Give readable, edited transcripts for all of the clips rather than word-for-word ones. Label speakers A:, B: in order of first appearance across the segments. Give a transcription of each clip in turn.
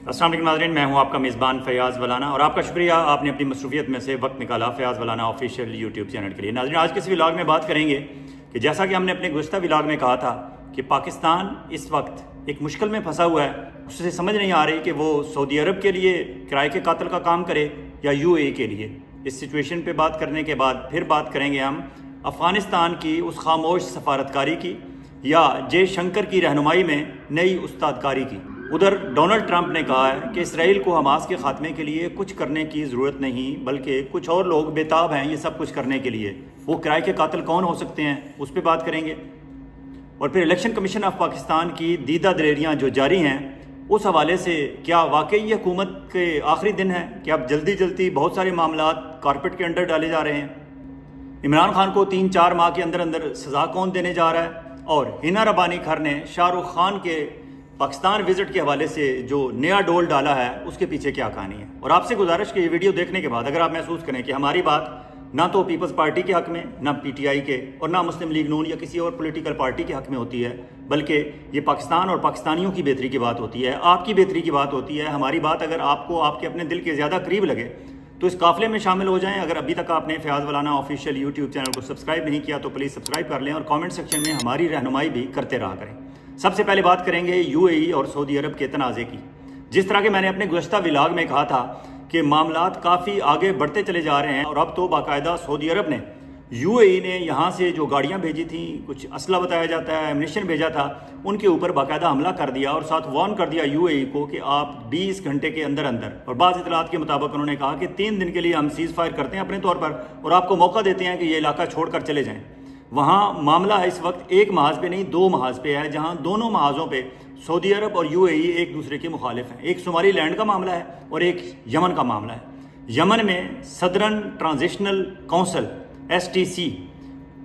A: السلام علیکم ناظرین، میں ہوں آپ کا میزبان فیاض ولانا اور آپ کا شکریہ آپ نے اپنی مصروفیت میں سے وقت نکالا فیاض ولانا آفیشیل یوٹیوب چینل کے لیے۔ ناظرین، آج کے اس ولاگ میں بات کریں گے کہ جیسا کہ ہم نے اپنے گزشتہ ولاگ میں کہا تھا کہ پاکستان اس وقت ایک مشکل میں پھنسا ہوا ہے، اس سے سمجھ نہیں آ رہی کہ وہ سعودی عرب کے لیے کرائے کے قاتل کا کام کرے یا UAE کے لیے۔ اس سچویشن پہ بات کرنے کے بعد پھر بات کریں گے ہم افغانستان کی اس خاموش سفارتکاری کی یا جے شنکر کی رہنمائی میں نئی استادکاری کی۔ ادھر ڈونلڈ ٹرمپ نے کہا ہے کہ اسرائیل کو حماس کے خاتمے کے لیے کچھ کرنے کی ضرورت نہیں، بلکہ کچھ اور لوگ بےتاب ہیں یہ سب کچھ کرنے کے لیے۔ وہ کرائے کے قاتل کون ہو سکتے ہیں اس پہ بات کریں گے، اور پھر الیکشن کمیشن آف پاکستان کی دیدہ دلیریاں جو جاری ہیں اس حوالے سے کیا واقعی یہ حکومت کے آخری دن ہے کہ اب جلدی بہت سارے معاملات کارپٹ کے انڈر ڈالے جا رہے ہیں؟ عمران خان کو 3-4 ماہ کے اندر سزا کون دینے جا رہا ہے؟ اور ہنا ربانی کھر نے شاہ رخ خان کے پاکستان وزٹ کے حوالے سے جو نیا ڈول ڈالا ہے اس کے پیچھے کیا کہانی ہے؟ اور آپ سے گزارش کہ یہ ویڈیو دیکھنے کے بعد اگر آپ محسوس کریں کہ ہماری بات نہ تو پیپلز پارٹی کے حق میں، نہ PTI کے، اور نہ مسلم لیگ نون یا کسی اور پولیٹیکل پارٹی کے حق میں ہوتی ہے، بلکہ یہ پاکستان اور پاکستانیوں کی بہتری کی بات ہوتی ہے، آپ کی بہتری کی بات ہوتی ہے، ہماری بات اگر آپ کو آپ کے اپنے دل کے زیادہ قریب لگے تو اس قافلے میں شامل ہو جائیں۔ اگر ابھی تک آپ نے فیاض ولانا آفیشیل یوٹیوب چینل کو سبسکرائب نہیں کیا تو پلیز سبسکرائب کر لیں اور کامنٹ سیکشن میں ہماری رہنمائی بھی کرتے رہا کریں۔ سب سے پہلے بات کریں گے UAE اور سعودی عرب کے تنازع کی۔ جس طرح کہ میں نے اپنے گزشتہ ولاگ میں کہا تھا کہ معاملات کافی آگے بڑھتے چلے جا رہے ہیں، اور اب تو باقاعدہ سعودی عرب نے UAE نے یہاں سے جو گاڑیاں بھیجی تھیں، کچھ اسلحہ بتایا جاتا ہے، ایمونیشن بھیجا تھا، ان کے اوپر باقاعدہ حملہ کر دیا اور ساتھ وارن کر دیا UAE کو کہ آپ 20 گھنٹے کے اندر، اور بعض اطلاعات کے مطابق انہوں نے کہا کہ 3 دن کے لیے ہم سیز فائر کرتے ہیں اپنے طور پر اور آپ کو موقع دیتے ہیں کہ یہ علاقہ چھوڑ کر چلے جائیں۔ وہاں معاملہ اس وقت ایک محاذ پہ نہیں 2 محاذ پہ ہے، جہاں دونوں محاذوں پہ سعودی عرب اور UAE ایک دوسرے کے مخالف ہیں۔ ایک صومالی لینڈ کا معاملہ ہے اور ایک یمن کا معاملہ ہے۔ یمن میں صدرن ٹرانزیشنل کونسل STC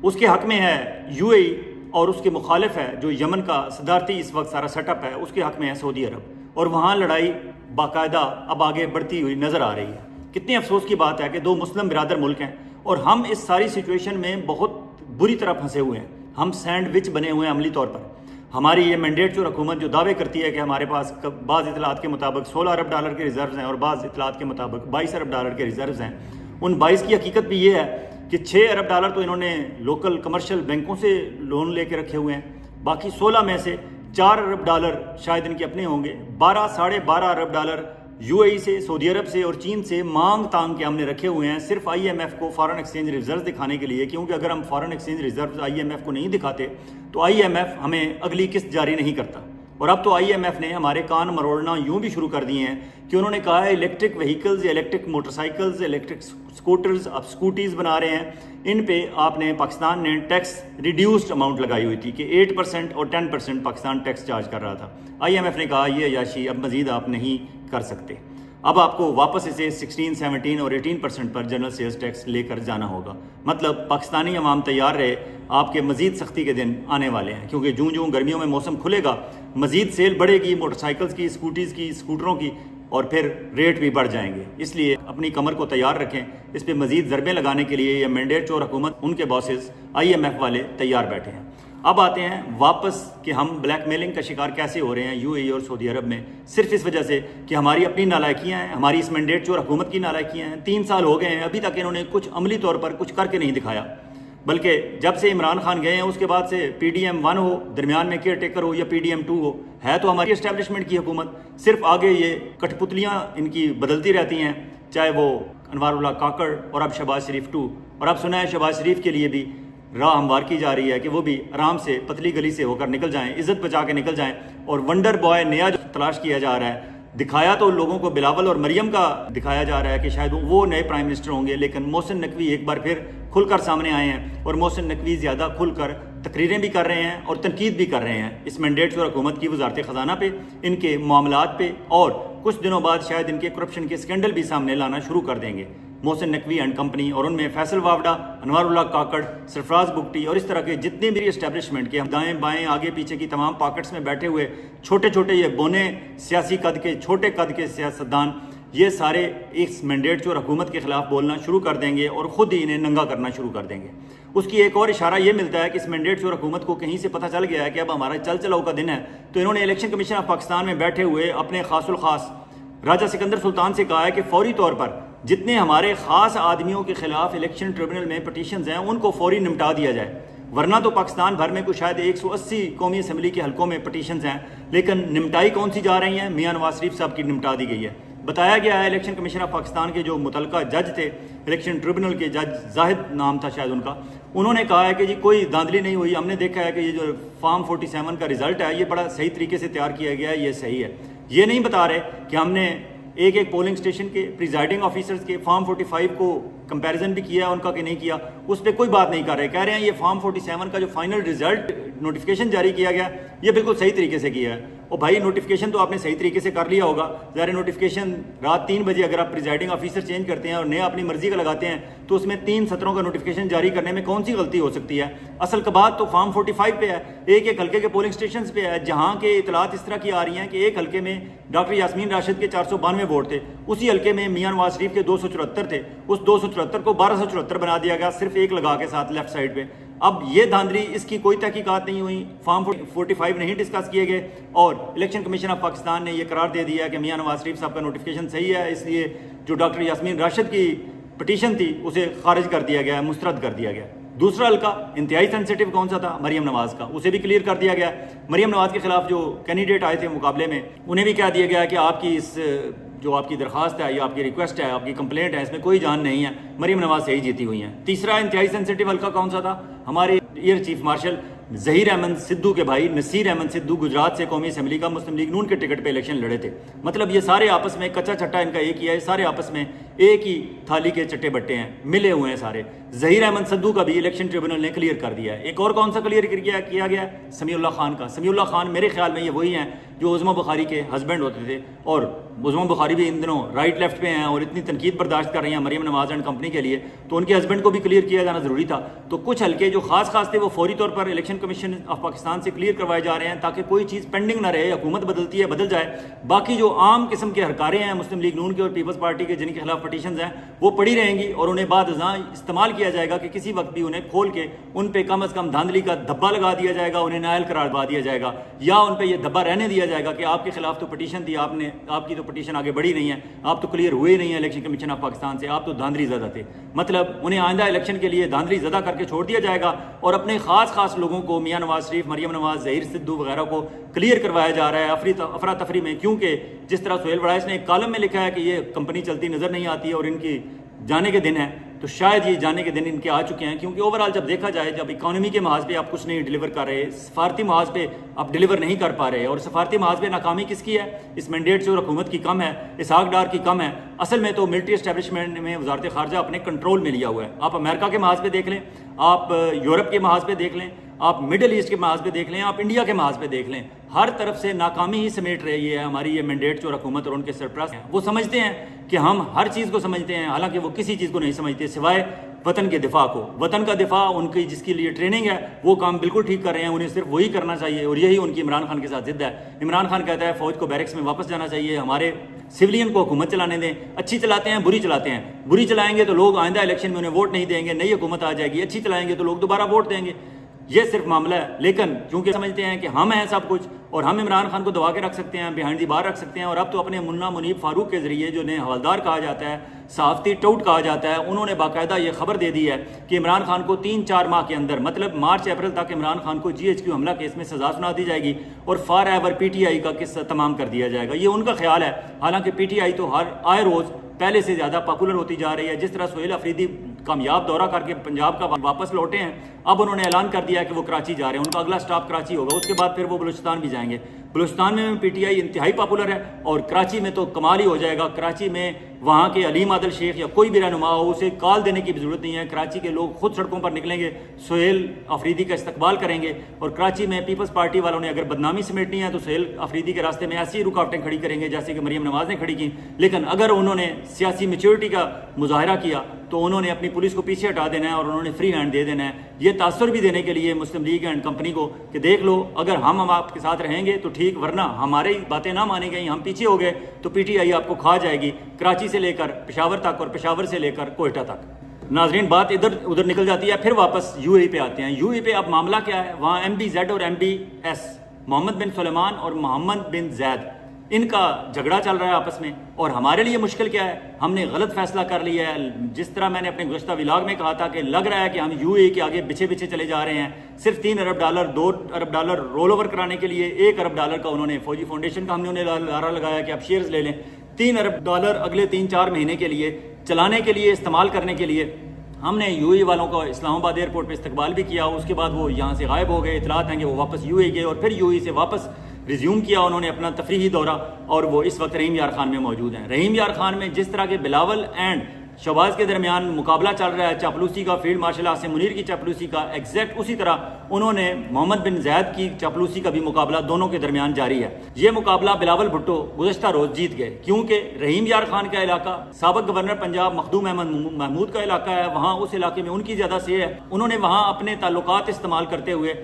A: اس کے حق میں ہے UAE، اور اس کے مخالف ہے جو یمن کا صدارتی اس وقت سارا سیٹ اپ ہے اس کے حق میں ہے سعودی عرب، اور وہاں لڑائی باقاعدہ اب آگے بڑھتی ہوئی نظر آ رہی ہے۔ کتنے افسوس کی بات ہے کہ 2 مسلم برادر ملک ہیں اور ہم اس ساری سچویشن میں بہت بری طرح پھنسے ہوئے ہیں۔ ہم سینڈوچ بنے ہوئے ہیں عملی طور پر۔ ہماری یہ مینڈیٹ جو حکومت جو دعوے کرتی ہے کہ ہمارے پاس بعض اطلاعات کے مطابق $16 ارب کے ریزروز ہیں اور بعض اطلاعات کے مطابق $22 ارب کے ریزروز ہیں، ان 22 کی حقیقت بھی یہ ہے کہ $6 ارب تو انہوں نے لوکل کمرشل بینکوں سے لون لے کے رکھے ہوئے ہیں، باقی 16 میں سے $4 ارب شاید ان کے اپنے ہوں گے، 12-12.5 ارب UAE سے، سعودی عرب سے اور چین سے مانگ تانگ کے ہم نے رکھے ہوئے ہیں صرف IMF کو فارن ایکسچینج ریزرو دکھانے کے لیے، کیونکہ اگر ہم فارن ایکسچینج ریزرو IMF کو نہیں دکھاتے تو IMF ہمیں اگلی قسط جاری نہیں کرتا۔ اور اب تو IMF نے ہمارے کان مروڑنا یوں بھی شروع کر دیے ہیں کہ انہوں نے کہا ہے الیکٹرک وہیکلز یا الیکٹرک موٹر سائیکلز، الیکٹرک سکوٹرز، اب سکوٹیز بنا رہے ہیں، ان پہ آپ نے پاکستان نے ٹیکس ریڈیوسڈ اماؤنٹ لگائی ہوئی تھی کہ 8% اور 10% پاکستان ٹیکس چارج کر رہا تھا۔ IMF نے کہا یہ عیاشی اب مزید آپ نہیں کر سکتے، اب آپ کو واپس اسے 16, 17 اور 18% پر جنرل سیلز ٹیکس لے کر جانا ہوگا۔ مطلب پاکستانی عوام تیار رہے، آپ کے مزید سختی کے دن آنے والے ہیں، کیونکہ جوں گرمیوں میں موسم کھلے گا مزید سیل بڑھے گی موٹر سائیکلز کی، اسکوٹیز کی، اسکوٹروں کی، اور پھر ریٹ بھی بڑھ جائیں گے۔ اس لیے اپنی کمر کو تیار رکھیں، اس پہ مزید ضربیں لگانے کے لیے یہ مینڈیٹ چور حکومت، ان کے باسز IMF والے تیار بیٹھے ہیں۔ اب آتے ہیں واپس کہ ہم بلیک میلنگ کا شکار کیسے ہو رہے ہیں UAE اور سعودی عرب میں، صرف اس وجہ سے کہ ہماری اپنی نالائکیاں ہیں، ہماری اس مینڈیٹ چور حکومت کی نالائکیاں ہیں۔ 3 سال ہو گئے ہیں، ابھی تک انہوں نے کچھ عملی طور پر کچھ کر کے نہیں دکھایا، بلکہ جب سے عمران خان گئے ہیں اس کے بعد سے PDM 1 ہو، درمیان میں کیئر ٹیکر ہو، یا PDM 2 ہو، ہے تو ہماری اسٹیبلشمنٹ کی حکومت، صرف آگے یہ کٹ پتلیاں ان کی بدلتی رہتی ہیں، چاہے وہ انوار اللہ کاکڑ اور اب شہباز شریف 2، اور اب سنا ہے شہباز شریف کے لیے بھی راہ ہموار کی جا رہی ہے کہ وہ بھی آرام سے پتلی گلی سے ہو کر نکل جائیں، عزت بچا کے نکل جائیں، اور ونڈر بوائے نیا جو تلاش کیا جا رہا ہے، دکھایا تو لوگوں کو بلاول اور مریم کا دکھایا جا رہا ہے کہ شاید وہ نئے پرائم منسٹر ہوں گے، لیکن محسن نقوی ایک بار پھر کھل کر سامنے آئے ہیں، اور محسن نقوی زیادہ کھل کر تقریریں بھی کر رہے ہیں اور تنقید بھی کر رہے ہیں اس مینڈیٹ چور حکومت کی وزارت خزانہ پہ، ان کے معاملات پہ، اور کچھ دنوں بعد شاید ان کے کرپشن کے اسکینڈل بھی سامنے لانا شروع کر دیں گے محسن نقوی اینڈ کمپنی، اور ان میں فیصل واوڈا، انوار اللہ کاکڑ، سرفراز بگٹی اور اس طرح کے جتنے بھی اسٹیبلشمنٹ کے دائیں بائیں آگے پیچھے کی تمام پاکٹس میں بیٹھے ہوئے چھوٹے یہ بونے سیاسی قد کے، چھوٹے قد کے سیاستدان، یہ سارے اس مینڈیٹ چور حکومت کے خلاف بولنا شروع کر دیں گے اور خود ہی انہیں ننگا کرنا شروع کر دیں گے۔ اس کی ایک اور اشارہ یہ ملتا ہے کہ اس مینڈیٹ چور حکومت کو کہیں سے پتہ چل گیا ہے کہ اب ہمارا چل چلاؤ کا دن ہے، تو انہوں نے الیکشن کمیشن آف پاکستان میں بیٹھے ہوئے اپنے خاص الخاص راجہ سکندر سلطان سے کہا ہے کہ فوری طور پر جتنے ہمارے خاص آدمیوں کے خلاف الیکشن ٹریبونل میں پٹیشنز ہیں ان کو فوری نمٹا دیا جائے، ورنہ تو پاکستان بھر میں کوئی شاید 180 قومی اسمبلی کے حلقوں میں پٹیشنز ہیں، لیکن نمٹائی کون سی جا رہی ہیں؟ میاں نواز شریف صاحب کی نمٹا دی گئی ہے۔ بتایا گیا ہے الیکشن کمیشن آف پاکستان کے جو متعلقہ جج تھے، الیکشن ٹریبونل کے جج زاہد نام تھا شاید ان کا، انہوں نے کہا ہے کہ جی کوئی دھاندلی نہیں ہوئی، ہم نے دیکھا ہے کہ یہ جو فارم 47 کا رزلٹ ہے یہ بڑا صحیح طریقے سے تیار کیا گیا ہے، یہ صحیح ہے۔ یہ نہیں بتا رہے کہ ہم نے ایک ایک پولنگ اسٹیشن کے پریزائڈنگ آفیسرز کے فارم 45 کو کمپیریزن بھی کیا ہے ان کا کہ نہیں کیا، اس پہ کوئی بات نہیں کر رہے، کہہ رہے ہیں یہ فارم 47 کا جو فائنل رزلٹ نوٹیفیکیشن جاری کیا گیا یہ بالکل صحیح طریقے سے کیا ہے۔ اور بھائی نوٹیفیکیشن تو آپ نے صحیح طریقے سے کر لیا ہوگا، ظاہر نوٹیفیکیشن رات 3 بجے اگر آپ پریزائڈنگ آفیسر چینج کرتے ہیں اور نیا اپنی مرضی کا لگاتے ہیں تو اس میں 3 سطروں کا نوٹیفیکیشن جاری کرنے میں کون سی غلطی ہو سکتی ہے؟ اصل کا بات تو فارم 45 پہ ہے، ایک ایک حلقے کے پولنگ اسٹیشنز پہ ہے، جہاں کے اطلاعات اس طرح کی آ رہی ہیں کہ ایک حلقے میں ڈاکٹر یاسمین راشد کے 492 ووٹ تھے، اسی حلقے میں میاں نواز شریف کے 274 تھے، اس 274 کو 1274 بنا دیا گیا صرف ایک لگا کے ساتھ لیفٹ سائڈ پہ۔ اب یہ دھاندلی، اس کی کوئی تحقیقات نہیں ہوئی، فارم 45 نہیں ڈسکس کیے گئے، اور الیکشن کمیشن آف پاکستان نے یہ قرار دے دیا ہے کہ میاں نواز شریف صاحب کا نوٹیفیکیشن صحیح ہے، اس لیے جو ڈاکٹر یاسمین راشد کی پٹیشن تھی اسے خارج کر دیا گیا ہے، مسترد کر دیا گیا۔ دوسرا حلقہ انتہائی سینسیٹیو کون سا تھا؟ مریم نواز کا، اسے بھی کلیئر کر دیا گیا۔ مریم نواز کے خلاف جو کینڈیڈیٹ آئے تھے مقابلے میں انہیں بھی کہہ دیا گیا کہ آپ کی اس جو آپ کی درخواست ہے یا آپ کی ریکویسٹ ہے، آپ کی کمپلینٹ ہے، اس میں کوئی جان نہیں ہے، مریم نواز سے ہی جیتی ہوئی ہیں۔ تیسرا انتہائی سینسیٹیو حلقہ کون سا تھا؟ ہمارے air chief marshal Zaheer Ahmed Sidhu کے بھائی نصیر احمد سدھو گجرات سے قومی اسمبلی کا مسلم لیگ نون کے ٹکٹ پہ الیکشن لڑے تھے۔ مطلب یہ سارے آپس میں کچا چٹا ان کا ایک ہی ہے، سارے آپس میں ایک ہی تھالی کے چٹے بٹے ہیں، ملے ہوئے ہیں سارے۔ ظہیر احمد سدھو کا بھی الیکشن ٹریبونل نے کلیئر کر دیا ہے۔ ایک اور کون سا کلیئر کیا گیا؟ سمیع اللہ خان کا۔ سمیع اللہ خان میرے خیال میں یہ وہی ہیں جو عظما بخاری کے ہسبینڈ ہوتے تھے، اور عظما بخاری بھی ان دنوں رائٹ لیفٹ پہ ہیں اور اتنی تنقید برداشت کر رہی ہیں مریم نواز اینڈ کمپنی کے لیے، تو ان کے ہسبینڈ کو بھی کلیئر کیا جانا ضروری تھا۔ تو کچھ حلقے جو خاص تھے وہ فوری طور پر الیکشن کمیشن آف پاکستان سے کلیئر کروائے جا رہے ہیں تاکہ کوئی چیز پینڈنگ نہ رہے، حکومت بدلتی ہے بدل جائے۔ باقی جو عام قسم کے ہرکارے ہیں مسلم لیگ نون کے اور پیپلز پارٹی کے جن کے خلاف پٹیشنز ہیں وہ پڑی رہیں گی، اور انہیں بعد ازاں استعمال کیا جائے گا کہ کسی وقت بھی انہیں کھول کے ان پہ کم از کم دھاندلی کا دھبا لگا دیا جائے گا، انہیں نائل قرار دیا جائے گا، یا ان پہ یہ دھبا رہنے دیا جائے گا کہ آپ کے خلاف تو پٹیشن تھی، آپ کی تو پٹیشن آگے بڑھی نہیں ہے، آپ تو کلیئر ہوئے نہیں ہیں الیکشن کمیشن آف پاکستان سے، آپ تو دھاندلی زدہ تھے۔ مطلب انہیں آئندہ الیکشن کے لیے دھاندلی زدہ کر کے چھوڑ دیا جائے گا، اور اپنے خاص لوگوں کو میاں نواز شریف، مریم نواز، ظہیر سدھو وغیرہ کو کلیئر کروایا جا رہا ہے افراتفری میں، کیونکہ جس طرح سہیل وڑائچ نے ایک کالم میں لکھا ہے کہ یہ کمپنی چلتی نظر نہیں آتی اور ان کی جانے کے دن ہے، تو شاید یہ جانے کے دن ان کے آ چکے ہیں، کیونکہ اوورآل جب دیکھا جائے، جب اکانومی کے محاذ پہ آپ کچھ نہیں ڈیلیور کر رہے، سفارتی محاذ پہ آپ ڈیلیور نہیں کر پا رہے، اور سفارتی محاذ پہ ناکامی کس کی ہے؟ اس مینڈیٹ سے اور حکومت کی کم ہے، اسحاق ڈار کی کم ہے۔ اصل میں تو ملٹری اسٹیبلشمنٹ میں وزارت خارجہ اپنے کنٹرول میں لیا ہوا ہے۔ آپ امریکہ کے محاذ پہ دیکھ لیں، آپ یورپ کے محاذ پہ دیکھ لیں، آپ مڈل ایسٹ کے محاذ پہ دیکھ لیں، آپ انڈیا کے محاذ پہ دیکھ لیں، ہر طرف سے ناکامی ہی سمیٹ رہی ہے ہماری یہ مینڈیٹ جو حکومت اور ان کے سرپرست ہیں۔ وہ سمجھتے ہیں کہ ہم ہر چیز کو سمجھتے ہیں، حالانکہ وہ کسی چیز کو نہیں سمجھتے سوائے وطن کے دفاع کو۔ وطن کا دفاع ان کی جس کے لیے ٹریننگ ہے وہ کام بالکل ٹھیک کر رہے ہیں، انہیں صرف وہی کرنا چاہیے، اور یہی ان کی عمران خان کے ساتھ ضد ہے۔ عمران خان کہتا ہے فوج کو بیرکس میں واپس جانا چاہیے، ہمارے سولین کو حکومت چلانے دیں، اچھی چلاتے ہیں بری چلاتے ہیں، بری چلائیں گے تو لوگ آئندہ الیکشن میں انہیں ووٹ نہیں دیں گے، نئی حکومت آ جائے گی، اچھی چلائیں گے تو لوگ دوبارہ ووٹ دیں گے، یہ صرف معاملہ ہے۔ لیکن چونکہ سمجھتے ہیں کہ ہم ہیں سب کچھ اور ہم عمران خان کو دبا کے رکھ سکتے ہیں، بیہائنڈ دی بار رکھ سکتے ہیں، اور اب تو اپنے منا منیب فاروق کے ذریعے جو انہیں حوالدار کہا جاتا ہے، صحافتی ٹوٹ کہا جاتا ہے، انہوں نے باقاعدہ یہ خبر دے دی ہے کہ عمران خان کو 3-4 ماہ کے اندر، مطلب مارچ اپریل تک عمران خان کو GHQ حملہ کیس میں سزا سنا دی جائے گی اور فار ایور PTI کا قصہ تمام کر دیا جائے گا۔ یہ ان کا خیال ہے، حالانکہ PTI تو آئے روز پہلے سے زیادہ پاپولر ہوتی جا رہی ہے۔ جس طرح سہیل افریدی کامیاب دورہ کر کے پنجاب کا واپس لوٹے ہیں، اب انہوں نے اعلان کر دیا کہ وہ کراچی جا رہے ہیں، ان کا اگلا سٹاپ کراچی ہوگا، اس کے بعد پھر وہ بلوچستان بھی جائیں گے۔ بلوچستان میں PTI انتہائی پاپولر ہے، اور کراچی میں تو کمال ہی ہو جائے گا۔ کراچی میں وہاں کے علیم عادل شیخ یا کوئی بھی رہنما ہو، اسے کال دینے کی بھی ضرورت نہیں ہے، کراچی کے لوگ خود سڑکوں پر نکلیں گے، سہیل افریدی کا استقبال کریں گے، اور کراچی میں پیپلز پارٹی والوں نے اگر بدنامی سمیٹنی ہے تو سہیل افریدی کے راستے میں ایسی رکاوٹیں کھڑی کریں گے جیسے کہ مریم نواز نے کھڑی کی۔ لیکن اگر انہوں نے سیاسی میچورٹی کا مظاہرہ کیا تو انہوں نے اپنی پولیس کو پیچھے ہٹا دینا ہے اور انہوں نے فری ہینڈ دے دینا ہے، یہ تاثر بھی دینے کے لیے مسلم لیگ اینڈ کمپنی کو کہ دیکھ لو اگر ہم آپ کے ساتھ رہیں گے تو ٹھیک، ورنہ ہماری باتیں نہ مانی گئیں، ہم پیچھے ہو گئے تو PTI آپ کو کھا جائے گی، کراچی سے لے کر پشاور تک اور پشاور سے لے کر کوئٹہ تک۔ ناظرین بات ادھر نکل جاتی ہے، پھر واپس UAE پہ آتے ہیں۔ UAE پہ اب معاملہ کیا ہے؟ وہاں MBZ اور MBS محمد بن سلیمان اور محمد بن زید ان کا جھگڑا چل رہا ہے آپس میں، اور ہمارے لیے مشکل کیا ہے، ہم نے غلط فیصلہ کر لیا ہے۔ جس طرح میں نے اپنے گزشتہ ولاگ میں کہا تھا کہ لگ رہا ہے کہ ہم یو اے کے آگے پیچھے پیچھے چلے جا رہے ہیں، صرف $3 ارب 2 ارب ڈالر رول اوور کرانے کے لیے $1 ارب کا انہوں نے فوجی فاؤنڈیشن کا ہم نے انہیں نعرہ لگایا کہ آپ شیئرز لے لیں، $3 ارب اگلے 3-4 مہینے کے لیے چلانے کے لیے، استعمال کرنے کے لیے۔ ہم نے یو اے والوں کو اسلام آباد ایئرپورٹ پہ استقبال بھی کیا، اس کے بعد وہ یہاں سے غائب ہو گئے، اطلاعات ہیں کہ وہ واپس یو اے گئے اور پھر یو اے سے واپس ریزیوم کیا انہوں نے اپنا تفریحی دورہ، اور وہ اس وقت رحیم یار خان میں موجود ہیں۔ رحیم یار خان میں جس طرح کے بلاول اینڈ شہباز کے درمیان مقابلہ چل رہا ہے چاپلوسی کا، فیلڈ مارشل آصم منیر کی چاپلوسی کا، ایگزیکٹ اسی طرح انہوں نے محمد بن زید کی چاپلوسی کا بھی مقابلہ دونوں کے درمیان جاری ہے۔ یہ مقابلہ بلاول بھٹو گزشتہ روز جیت گئے، کیونکہ رحیم یار خان کا علاقہ سابق گورنر پنجاب مخدوم احمد محمود کا علاقہ ہے، وہاں اس علاقے میں ان کی زیادہ سے ہے، انہوں نے وہاں اپنے تعلقات استعمال کرتے ہوئے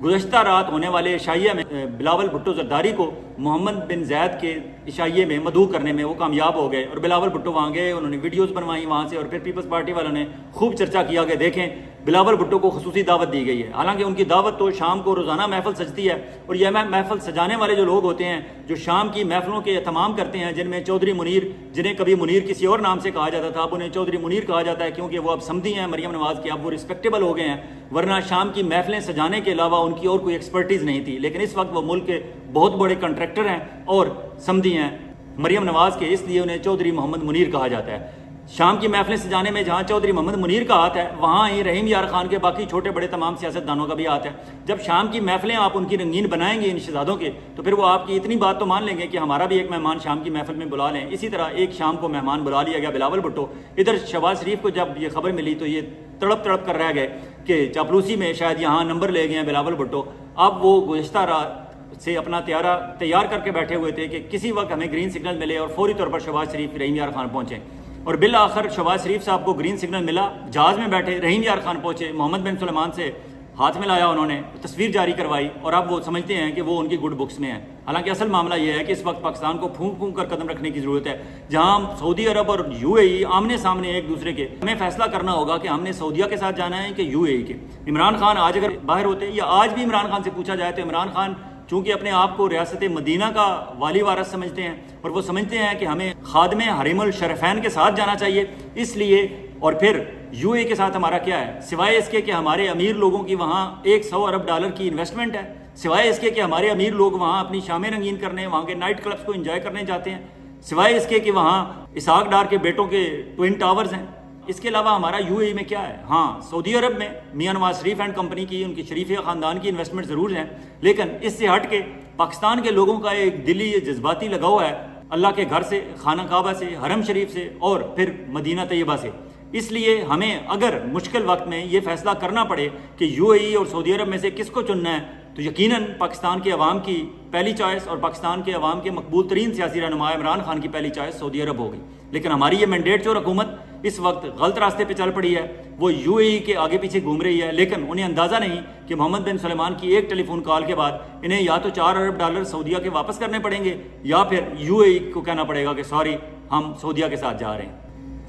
A: گزشتہ رات ہونے والے عشائیہ میں بلاول بھٹو زرداری کو محمد بن زید کے عشائیے میں مدعو کرنے میں وہ کامیاب ہو گئے، اور بلاول بھٹو وہاں گئے، انہوں نے ویڈیوز بنوائی وہاں سے، اور پھر پیپلز پارٹی والوں نے خوب چرچا کیا کہ دیکھیں بلاول بھٹو کو خصوصی دعوت دی گئی ہے، حالانکہ ان کی دعوت تو شام کو روزانہ محفل سجتی ہے، اور یہ محفل سجانے والے جو لوگ ہوتے ہیں جو شام کی محفلوں کے اہتمام کرتے ہیں، جن میں چودھری منیر، جنہیں کبھی منیر کسی اور نام سے کہا جاتا تھا، اب انہیں چودھری منیر کہا جاتا ہے کیونکہ وہ اب سمدھی ہیں مریم نواز کے، اب وہ رسپیکٹیبل ہو گئے ہیں، ورنہ شام کی محفلیں سجانے کے علاوہ ان کی اور کوئی ایکسپرٹیز نہیں تھی، لیکن اس وقت وہ ملک کے بہت بڑے کنٹریکٹر ہیں اور سمدھی ہیں مریم نواز کے، اس لیے انہیں چودھری محمد منیر کہا جاتا ہے۔ شام کی محفلیں سجانے میں جہاں چودھری محمد منیر کا ہاتھ ہے، وہاں ہی رحیم یار خان کے باقی چھوٹے بڑے تمام سیاستدانوں کا بھی ہاتھ ہے۔ جب شام کی محفلیں آپ ان کی رنگین بنائیں گے ان شہزادوں کے، تو پھر وہ آپ کی اتنی بات تو مان لیں گے کہ ہمارا بھی ایک مہمان شام کی محفل میں بلا لیں۔ اسی طرح ایک شام کو مہمان بلا لیا گیا بلاول بھٹو۔ ادھر شہباز شریف کو جب یہ خبر ملی تو یہ تڑپ کر رہ گئے کہ چاپلوسی میں شاید یہاں نمبر لے گئے ہیں بلاول بھٹو۔ اب وہ گزشتہ رات سے اپنا تیار کر کے بیٹھے ہوئے تھے کہ کسی وقت ہمیں گرین سگنل ملے اور فوری طور پر شہباز شریف رحیم یار خان پہنچے، اور بالآخر شہباز شریف صاحب کو گرین سگنل ملا، جہاز میں بیٹھے رحیم یار خان پہنچے، محمد بن سلمان سے ہاتھ ملایا انہوں نے، تصویر جاری کروائی، اور اب وہ سمجھتے ہیں کہ وہ ان کی گڈ بکس میں ہے۔ حالانکہ اصل معاملہ یہ ہے کہ اس وقت پاکستان کو پھونک کر قدم رکھنے کی ضرورت ہے، جہاں سعودی عرب اور یو اے ای آمنے سامنے ایک دوسرے کے، ہمیں فیصلہ کرنا ہوگا کہ ہم نے سعودیہ کے ساتھ جانا ہے کہ یو اے ای کے۔ عمران خان آج اگر باہر ہوتے، یا آج بھی عمران خان سے پوچھا جائے تو عمران خان چونکہ اپنے آپ کو ریاست مدینہ کا والی وارث سمجھتے ہیں، اور وہ سمجھتے ہیں کہ ہمیں خادم حریم الشرفین کے ساتھ جانا چاہیے، اس لیے، اور پھر یو اے کے ساتھ ہمارا کیا ہے سوائے اس کے کہ ہمارے امیر لوگوں کی وہاں $100 ارب کی انویسٹمنٹ ہے، سوائے اس کے کہ ہمارے امیر لوگ وہاں اپنی شامیں رنگین کرنے، وہاں کے نائٹ کلبز کو انجوائے کرنے جاتے ہیں، سوائے اس کے کہ وہاں اسحاق ڈار کے بیٹوں کے ٹوئن ٹاورز ہیں، اس کے علاوہ ہمارا یو اے ای میں کیا ہے؟ ہاں سعودی عرب میں میاں نواز شریف اینڈ کمپنی کی، ان کی شریف خاندان کی انویسٹمنٹ ضرور ہیں، لیکن اس سے ہٹ کے پاکستان کے لوگوں کا ایک دلی جذباتی لگاؤ ہے اللہ کے گھر سے، خانہ کعبہ سے، حرم شریف سے، اور پھر مدینہ طیبہ سے۔ اس لیے ہمیں اگر مشکل وقت میں یہ فیصلہ کرنا پڑے کہ یو اے ای اور سعودی عرب میں سے کس کو چننا ہے، تو یقیناً پاکستان کے عوام کی پہلی چوائس اور پاکستان کے عوام کے مقبول ترین سیاسی رہنما عمران خان کی پہلی چوائس سعودی عرب ہوگی۔ لیکن ہماری یہ مینڈیٹ جو حکومت اس وقت غلط راستے پہ چل پڑی ہے، وہ یو اے ای کے آگے پیچھے گھوم رہی ہے، لیکن انہیں اندازہ نہیں کہ محمد بن سلمان کی ایک ٹیلی فون کال کے بعد انہیں یا تو $4 ارب سعودیہ کے واپس کرنے پڑیں گے، یا پھر یو اے ای کو کہنا پڑے گا کہ سوری ہم سعودیہ کے ساتھ جا رہے ہیں۔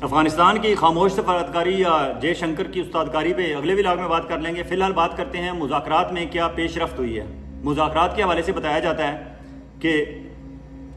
A: افغانستان کی خاموش سفارتکاری یا جے شنکر کی استادکاری پہ اگلے ولاگ میں بات کر لیں گے۔ فی الحال بات کرتے ہیں مذاکرات میں کیا پیش رفت ہوئی ہے۔ مذاکرات کے حوالے سے بتایا جاتا ہے کہ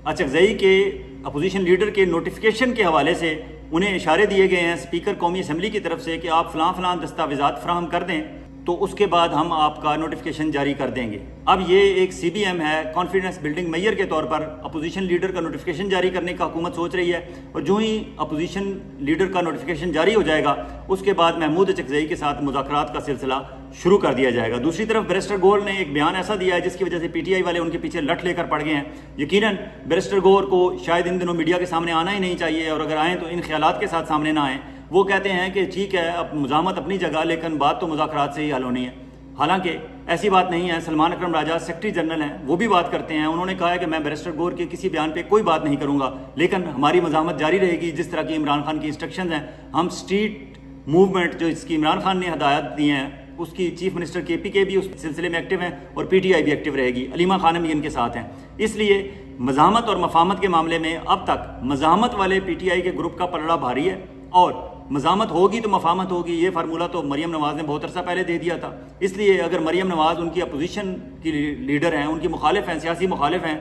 A: اچکزئی کے اپوزیشن لیڈر کے نوٹیفیکیشن کے حوالے سے انہیں اشارے دیے گئے ہیں اسپیکر قومی اسمبلی کی طرف سے کہ آپ فلاں دستاویزات فراہم کر دیں تو اس کے بعد ہم آپ کا نوٹیفیکیشن جاری کر دیں گے۔ اب یہ ایک سی بی ایم ہے، کانفیڈنس بلڈنگ میئر کے طور پر اپوزیشن لیڈر کا نوٹیفیکیشن جاری کرنے کا حکومت سوچ رہی ہے، اور جو ہی اپوزیشن لیڈر کا نوٹیفیکیشن جاری ہو جائے گا اس کے بعد محمود اچکزئی کے ساتھ مذاکرات کا سلسلہ شروع کر دیا جائے گا۔ دوسری طرف بیرسٹر گور نے ایک بیان ایسا دیا ہے جس کی وجہ سے پی ٹی آئی والے ان کے پیچھے لٹ لے کر پڑ گئے ہیں۔ یقیناً بیرسٹر گور کو شاید ان دنوں میڈیا کے سامنے آنا ہی نہیں چاہیے، اور اگر آئیں تو ان خیالات کے ساتھ سامنے نہ آئیں۔ وہ کہتے ہیں کہ ٹھیک ہے اب مزاحمت اپنی جگہ، لیکن بات تو مذاکرات سے ہی حل ہونی ہے، حالانکہ ایسی بات نہیں ہے۔ سلمان اکرم راجہ سیکرٹری جنرل ہیں، وہ بھی بات کرتے ہیں، انہوں نے کہا ہے کہ میں بیرسٹر گور کے کسی بیان پہ کوئی بات نہیں کروں گا، لیکن ہماری مزاحمت جاری رہے گی جس طرح کی عمران خان کی انسٹرکشنز ہیں۔ ہم اسٹریٹ موومنٹ جو اس کی عمران خان نے ہدایت دی ہیں، اس کی چیف منسٹر کے پی کے بھی اس سلسلے میں ایکٹیو ہیں، اور پی ٹی آئی بھی ایکٹیو رہے گی، علیمہ خانم بھی ان کے ساتھ ہیں۔ اس لیے مزاحمت اور مفاہمت کے معاملے میں اب تک مزاحمت والے پی ٹی آئی کے گروپ کا پلڑا بھاری ہے، اور مزاحمت ہوگی تو مفاہمت ہوگی، یہ فارمولہ تو مریم نواز نے بہت عرصہ پہلے دے دیا تھا۔ اس لیے اگر مریم نواز ان کی اپوزیشن کی لیڈر ہیں، ان کی مخالف ہیں، سیاسی مخالف ہیں،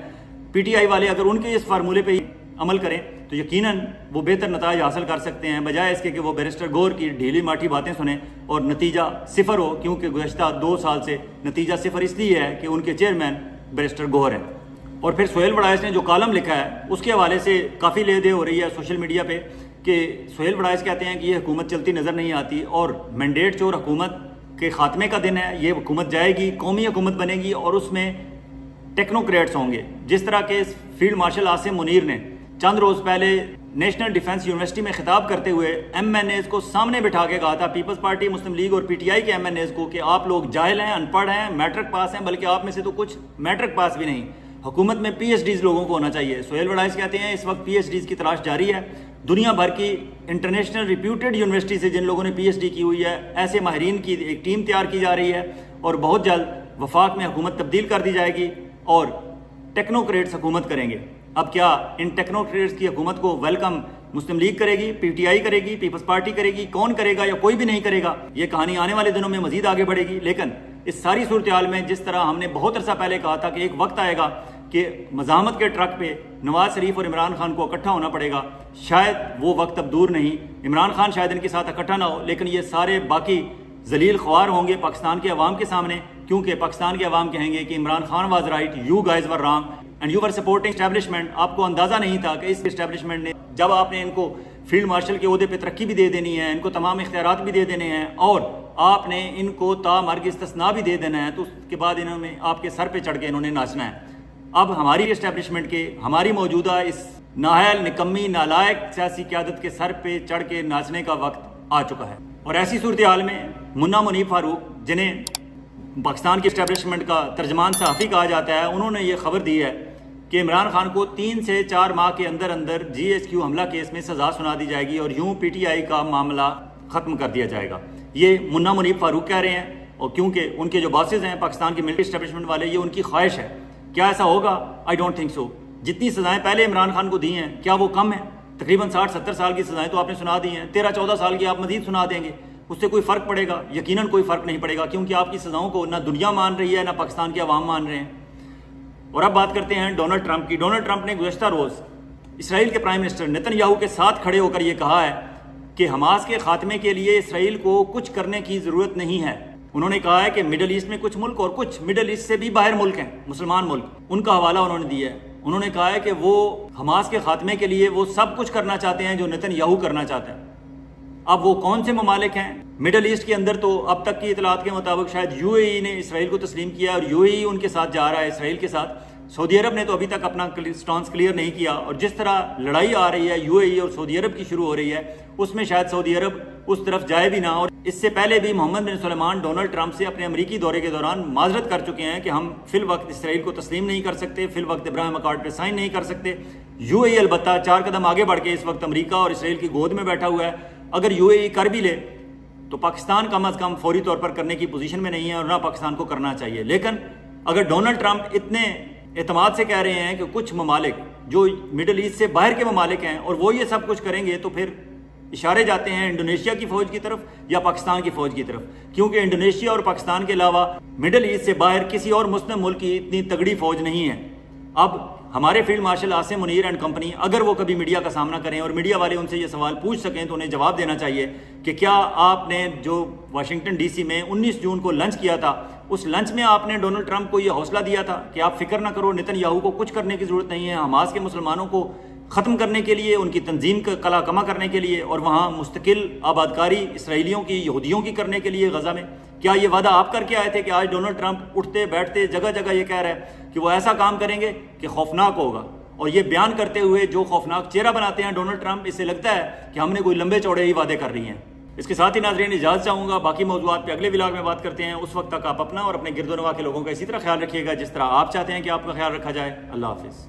A: پی ٹی آئی والے اگر ان کے اس فارمولے پہ عمل کریں تو یقیناً وہ بہتر نتائج حاصل کر سکتے ہیں، بجائے اس کے کہ وہ بیرسٹر گور کی ڈھیلی ماٹھی باتیں سنیں اور نتیجہ صفر ہو، کیونکہ گزشتہ 2 سال سے نتیجہ صفر اس لیے ہے کہ ان کے چیئرمین بیرسٹر گور ہیں۔ اور پھر سہیل وڑائچ نے جو کالم لکھا ہے اس کے حوالے سے کافی لے دے ہو رہی ہے سوشل میڈیا پہ کہ سہیل وڑائچ کہتے ہیں کہ یہ حکومت چلتی نظر نہیں آتی اور مینڈیٹ چور حکومت کے خاتمے کا دن ہے، یہ حکومت جائے گی، قومی حکومت بنے گی اور اس میں ٹیکنوکریٹس ہوں گے، جس طرح کے فیلڈ مارشل عاصم منیر نے چند روز پہلے نیشنل ڈیفنس یونیورسٹی میں خطاب کرتے ہوئے ایم این ایز کو سامنے بٹھا کے کہا تھا، پیپلز پارٹی، مسلم لیگ اور پی ٹی آئی کے ایم این ایز کو، کہ آپ لوگ جاہل ہیں، ان پڑھ ہیں، میٹرک پاس ہیں، بلکہ آپ میں سے تو کچھ میٹرک پاس بھی نہیں، حکومت میں پی ایچ ڈیز لوگوں کو ہونا چاہیے۔ سہیل وڑائچ کہتے ہیں اس وقت پی ایچ ڈیز کی تلاش جاری ہے، دنیا بھر کی انٹرنیشنل ریپیوٹیڈ یونیورسٹی سے جن لوگوں نے پی ایچ ڈی کی ہوئی ہے، ایسے ماہرین کی ایک ٹیم تیار کی جا رہی ہے اور بہت جلد وفاق میں حکومت تبدیل کر دی جائے گی اور ٹیکنوکریٹس حکومت کریں گے۔ اب کیا ان ٹیکنوکریٹس کی حکومت کو ویلکم مسلم لیگ کرے گی، پی ٹی آئی کرے گی، پیپلز پارٹی کرے گی، کون کرے گا یا کوئی بھی نہیں کرے گا؟ یہ کہانی آنے والے دنوں میں مزید آگے بڑھے گی، لیکن اس ساری صورتحال میں جس طرح ہم نے بہت عرصہ پہلے کہا تھا کہ ایک وقت آئے گا کہ مزاحمت کے ٹرک پہ نواز شریف اور عمران خان کو اکٹھا ہونا پڑے گا، شاید وہ وقت اب دور نہیں، عمران خان شاید ان کے ساتھ اکٹھا نہ ہو، لیکن یہ سارے باقی ذلیل خوار ہوں گے پاکستان کے عوام کے سامنے، کیونکہ پاکستان کے عوام کہیں گے کہ Imran Khan was right, you guys were wrong and you were supporting establishment. آپ کو اندازہ نہیں تھا کہ اس اسٹیبلشمنٹ نے، جب آپ نے ان کو فیلڈ مارشل کے عہدے پہ ترقی بھی دے دینی ہے، ان کو تمام اختیارات بھی دے دینے ہیں اور آپ نے ان کو تا مرگ استثناء بھی دے دینا ہے، تو اس کے بعد انہوں نے آپ کے سر پہ چڑھ کے انہوں نے ناچنا ہے۔ اب ہماری اسٹیبلشمنٹ کے، ہماری موجودہ اس نااہل، نکمی، نالائق سیاسی قیادت کے سر پہ چڑھ کے ناچنے کا وقت آ چکا ہے۔ اور ایسی صورتحال میں منا منیب فاروق، جنہیں پاکستان کی اسٹیبلشمنٹ کا ترجمان صحافی کہا جاتا ہے، انہوں نے یہ خبر دی ہے کہ عمران خان کو 3 سے 4 ماہ کے اندر اندر جی ایچ کیو حملہ کیس میں سزا سنا دی جائے گی اور یوں پی ٹی آئی کا معاملہ ختم کر دیا جائے گا۔ یہ منا منیب فاروق کہہ رہے ہیں، اور کیونکہ ان کے جو باسز ہیں پاکستان کی ملٹری اسٹیبلشمنٹ والے، یہ ان کی خواہش ہے۔ کیا ایسا ہوگا؟ I don't think so. جتنی سزائیں پہلے عمران خان کو دی ہیں، کیا وہ کم ہیں؟ تقریباً 60-70 سال کی سزائیں تو آپ نے سنا دی ہیں، 13-14 سال کی آپ مزید سنا دیں گے، اس سے کوئی فرق پڑے گا؟ یقیناً کوئی فرق نہیں پڑے گا، کیونکہ آپ کی سزاؤں کو نہ دنیا مان رہی ہے، نہ پاکستان کے عوام مان رہے ہیں۔ اور اب بات کرتے ہیں ڈونلڈ ٹرمپ کی۔ ڈونلڈ ٹرمپ نے گزشتہ روز اسرائیل کے پرائم منسٹر نیتن یاہو کے ساتھ کھڑے ہو کر یہ کہا ہے کہ حماس کے خاتمے کے لیے اسرائیل کو کچھ کرنے کی ضرورت نہیں ہے۔ انہوں نے کہا ہے کہ مڈل ایسٹ میں کچھ ملک اور کچھ مڈل ایسٹ سے بھی باہر ملک ہیں، مسلمان ملک، ان کا حوالہ انہوں نے دیا ہے۔ انہوں نے کہا ہے کہ وہ حماس کے خاتمے کے لیے وہ سب کچھ کرنا چاہتے ہیں جو نیتن یاہو کرنا چاہتا ہے۔ اب وہ کون سے ممالک ہیں مڈل ایسٹ کے اندر؟ تو اب تک کی اطلاعات کے مطابق شاید یو اے ای نے اسرائیل کو تسلیم کیا اور یو اے ای ان کے ساتھ جا رہا ہے، اسرائیل کے ساتھ۔ سعودی عرب نے تو ابھی تک اپنا سٹانس کلیئر نہیں کیا، اور جس طرح لڑائی آ رہی ہے یو اے ای اور سعودی عرب کی شروع ہو رہی ہے، اس میں شاید سعودی عرب اس طرف جائے بھی نہ۔ اور اس سے پہلے بھی محمد بن سلمان ڈونلڈ ٹرمپ سے اپنے امریکی دورے کے دوران معذرت کر چکے ہیں کہ ہم فی الوقت اسرائیل کو تسلیم نہیں کر سکتے، فی الوقت ابراہیم اکارڈ پہ سائن نہیں کر سکتے۔ یو اے ای البتہ 4 قدم آگے بڑھ کے اس وقت امریکہ اور اسرائیل کی گود میں بیٹھا ہوا ہے۔ اگر یو اے ای کر بھی لے تو پاکستان کم از کم فوری طور پر کرنے کی پوزیشن میں نہیں ہے، اور نہ پاکستان کو کرنا چاہیے۔ لیکن اگر ڈونلڈ ٹرمپ اتنے اعتماد سے کہہ رہے ہیں کہ کچھ ممالک جو مڈل ایسٹ سے باہر کے ممالک ہیں اور وہ یہ سب کچھ کریں گے، تو پھر اشارے جاتے ہیں انڈونیشیا کی فوج کی طرف یا پاکستان کی فوج کی طرف، کیونکہ انڈونیشیا اور پاکستان کے علاوہ مڈل ایسٹ سے باہر کسی اور مسلم ملک کی اتنی تگڑی فوج نہیں ہے۔ اب ہمارے field marshal Asim Munir and company اگر وہ کبھی میڈیا کا سامنا کریں اور میڈیا والے ان سے یہ سوال پوچھ سکیں، تو انہیں جواب دینا چاہیے کہ کیا آپ نے جو واشنگٹن ڈی سی میں 19 جون کو لنچ کیا تھا، اس لنچ میں آپ نے ڈونلڈ ٹرمپ کو یہ حوصلہ دیا تھا کہ آپ فکر نہ کرو، نیتن یاہو کو کچھ کرنے کی ضرورت نہیں ہے، حماس کے مسلمانوں کو ختم کرنے کے لیے، ان کی تنظیم کا کلا کما کرنے کے لیے اور وہاں مستقل آبادکاری اسرائیلیوں کی، یہودیوں کی کرنے کے لیے غزہ میں؟ کیا یہ وعدہ آپ کر کے آئے تھے کہ آج ڈونلڈ ٹرمپ اٹھتے بیٹھتے جگہ جگہ یہ کہہ رہا ہے کہ وہ ایسا کام کریں گے کہ خوفناک ہوگا؟ اور یہ بیان کرتے ہوئے جو خوفناک چہرہ بناتے ہیں ڈونلڈ ٹرمپ، اس سے لگتا ہے کہ ہم نے کوئی لمبے چوڑے ہی وعدے کر رہی ہیں۔ اس کے ساتھ ہی ناظرین اجازت چاہوں گا، باقی موضوعات پہ اگلے ولاگ میں بات کرتے ہیں۔ اس وقت تک آپ اپنا اور اپنے گرد و نواح کے لوگوں کا اسی طرح خیال رکھیے گا جس طرح آپ چاہتے ہیں کہ آپ کا خیال رکھا جائے۔ اللہ حافظ۔